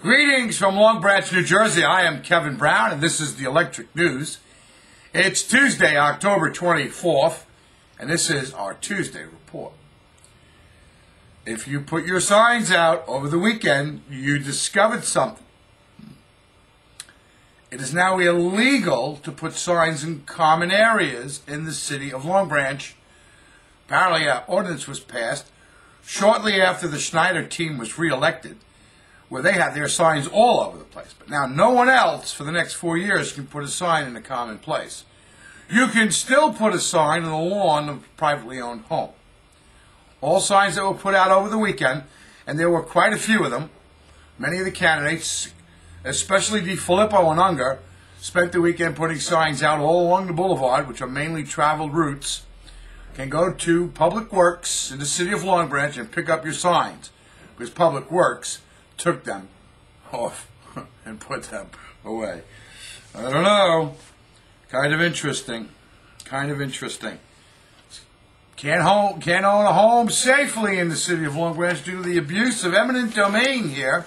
Greetings from Long Branch, New Jersey. I am Kevin Brown, and this is the Electric News. It's Tuesday, October 24th, and this is our Tuesday report. If you put your signs out over the weekend, you discovered something. It is now illegal to put signs in common areas in the city of Long Branch. Apparently, an ordinance was passed shortly after the Schneider team was reelected, where they had their signs all over the place. But now no one else for the next 4 years can put a sign in a common place. You can still put a sign on the lawn of a privately owned home. All signs that were put out over the weekend, and there were quite a few of them, many of the candidates, especially DeFilippo and Unger, spent the weekend putting signs out all along the boulevard, which are mainly traveled routes. Can go to Public Works in the city of Long Branch and pick up your signs, because Public Works took them off and put them away. I don't know. Kind of interesting. Can't own a home safely in the city of Long Branch due to the abuse of eminent domain here.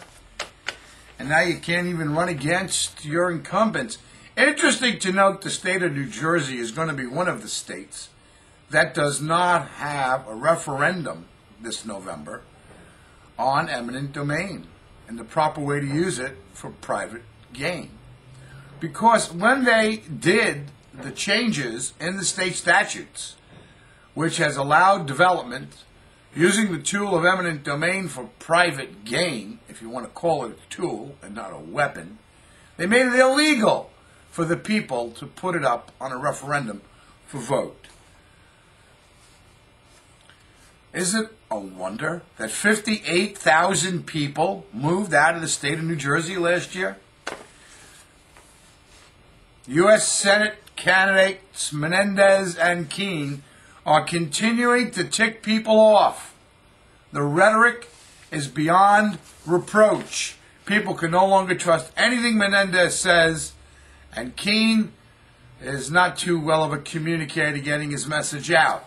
And now you can't even run against your incumbents. Interesting to note, the state of New Jersey is going to be one of the states that does not have a referendum this November on eminent domain and the proper way to use it for private gain. Because when they did the changes in the state statutes, which has allowed development using the tool of eminent domain for private gain, if you want to call it a tool and not a weapon, they made it illegal for the people to put it up on a referendum for vote. Is it a wonder that 58,000 people moved out of the state of New Jersey last year? U.S. Senate candidates Menendez and Kean are continuing to tick people off. The rhetoric is beyond reproach. People can no longer trust anything Menendez says, and Kean is not too well of a communicator getting his message out.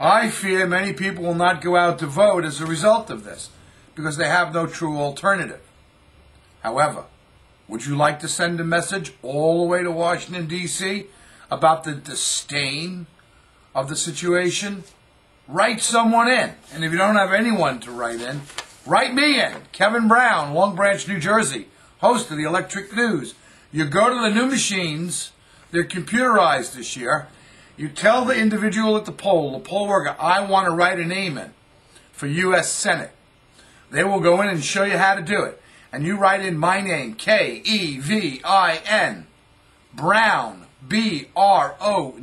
I fear many people will not go out to vote as a result of this, because they have no true alternative. However, would you like to send a message all the way to Washington, D.C. about the disdain of the situation? Write someone in. And if you don't have anyone to write in, write me in. Kevin Brown, Long Branch, New Jersey, host of the Electric News. You go to the new machines. They're computerized this year. You tell the individual at the poll worker, I want to write a name in for U.S. Senate. They will go in and show you how to do it. And you write in my name, K-E-V-I-N, Brown, B-R-O-W-N.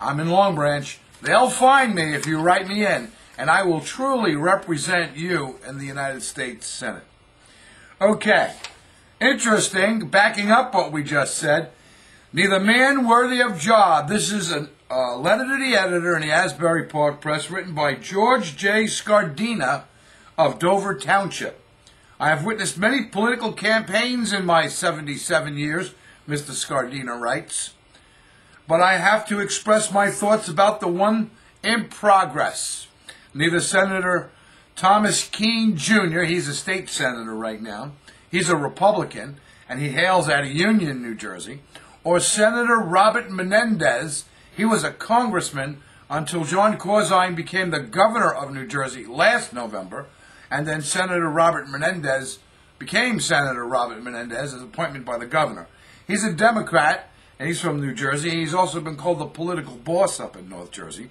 I'm in Long Branch. They'll find me if you write me in, and I will truly represent you in the United States Senate. Okay, interesting, backing up what we just said, neither man worthy of job. This is a letter to the editor in the Asbury Park Press written by George J. Scardina of Dover Township. I have witnessed many political campaigns in my 77 years, Mr. Scardina writes, but I have to express my thoughts about the one in progress. Neither Senator Thomas Kean, Jr., he's a state senator right now, he's a Republican, and he hails out of Union, New Jersey, or Senator Robert Menendez, he was a congressman until John Corzine became the governor of New Jersey last November, and then Senator Robert Menendez became Senator Robert Menendez as appointment by the governor. He's a Democrat, and he's from New Jersey. He's also been called the political boss up in North Jersey.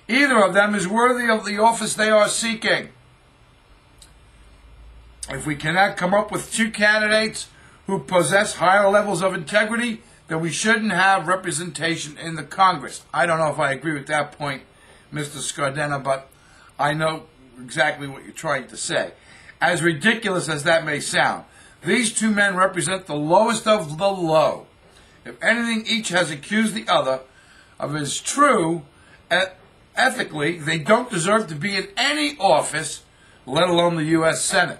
Either of them is worthy of the office they are seeking. If we cannot come up with two candidates who possess higher levels of integrity, then we shouldn't have representation in the Congress. I don't know if I agree with that point, Mr. Scardina, but I know exactly what you're trying to say. As ridiculous as that may sound, these two men represent the lowest of the low. If anything each has accused the other of is true, ethically, they don't deserve to be in any office, let alone the U.S. Senate.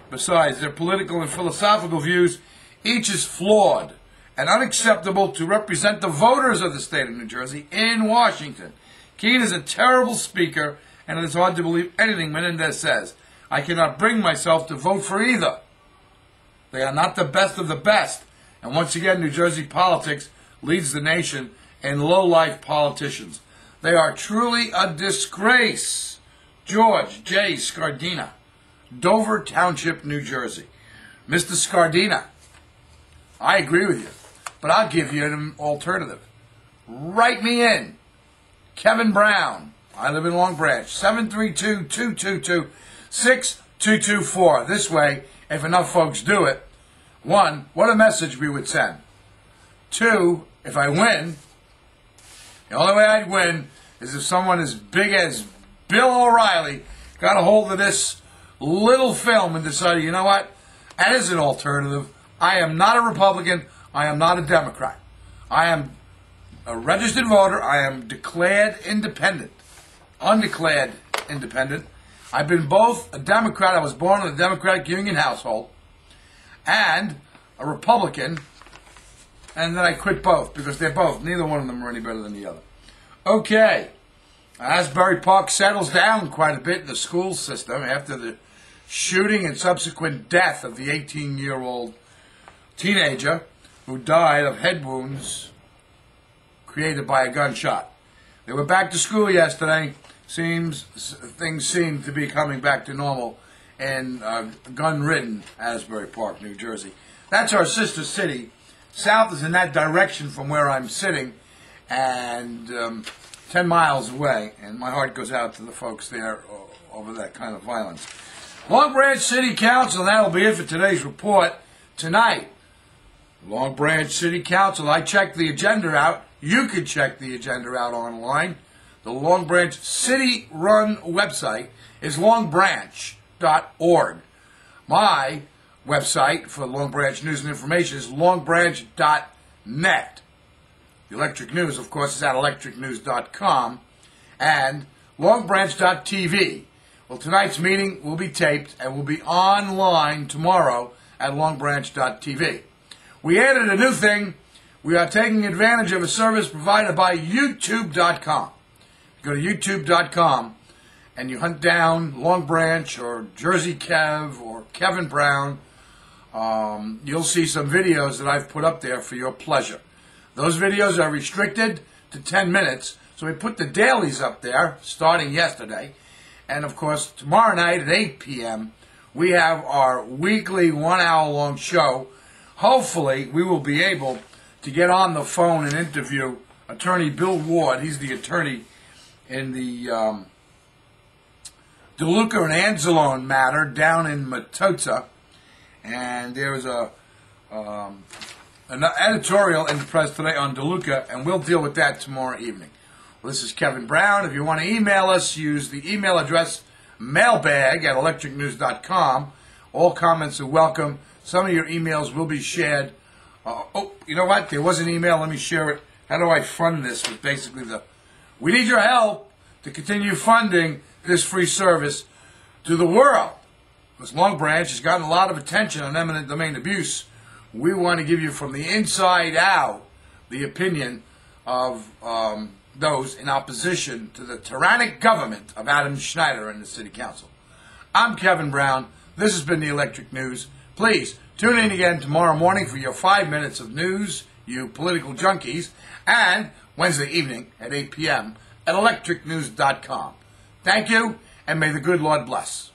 Besides, their political and philosophical views, each is flawed and unacceptable to represent the voters of the state of New Jersey in Washington. Kean is a terrible speaker, and it is hard to believe anything Menendez says. I cannot bring myself to vote for either. They are not the best of the best. And once again, New Jersey politics leads the nation in low-life politicians. They are truly a disgrace. George J. Scardina, Dover Township, New Jersey. Mr. Scardina, I agree with you, but I'll give you an alternative. Write me in. Kevin Brown. I live in Long Branch. 732-222-6224. This way, if enough folks do it, 1, what a message we would send. 2, if I win, the only way I'd win is if someone as big as Bill O'Reilly got a hold of this little film and decided, you know what, that is an alternative. I am not a Republican. I am not a Democrat. I am a registered voter. I am declared independent. Undeclared independent. I've been both a Democrat. I was born in a Democratic Union household. And a Republican. And then I quit both because they're both. Neither one of them are any better than the other. Okay. Asbury Park settles down quite a bit in the school system after the shooting and subsequent death of the 18-year-old teenager who died of head wounds created by a gunshot. They were back to school yesterday. Things seem to be coming back to normal in gun-ridden Asbury Park, New Jersey. That's our sister city. South is in that direction from where I'm sitting, and 10 miles away, and my heart goes out to the folks there over that kind of violence. Long Branch City Council, that'll be it for today's report. Tonight, Long Branch City Council, I checked the agenda out. You could check the agenda out online. The Long Branch City-run website is longbranch.org. My website for Long Branch News and Information is longbranch.net. The Electric News, of course, is at electricnews.com. And longbranch.tv. Well, tonight's meeting will be taped and will be online tomorrow at longbranch.tv. We added a new thing. We are taking advantage of a service provided by youtube.com. Go to youtube.com and you hunt down Long Branch or Jersey Kev or Kevin Brown. You'll see some videos that I've put up there for your pleasure. Those videos are restricted to 10 minutes, so we put the dailies up there starting yesterday. And, of course, tomorrow night at 8 p.m., we have our weekly 1-hour-long show. Hopefully, we will be able to get on the phone and interview Attorney Bill Ward. He's the attorney in the DeLuca and Anzalone matter down in Matota. And there's an editorial in the press today on DeLuca, and we'll deal with that tomorrow evening. Well, this is Kevin Brown. If you want to email us, use the email address mailbag@electricnews.com. All comments are welcome. Some of your emails will be shared. Oh, you know what? There was an email. Let me share it. How do I fund this? With basically we need your help to continue funding this free service to the world. Because Long Branch has gotten a lot of attention on eminent domain abuse. We want to give you from the inside out the opinion of those in opposition to the tyrannic government of Adam Schneider and the City Council. I'm Kevin Brown. This has been the Electric News. Please tune in again tomorrow morning for your 5 minutes of news, you political junkies, and Wednesday evening at 8 p.m. at electricnews.com. Thank you, and may the good Lord bless.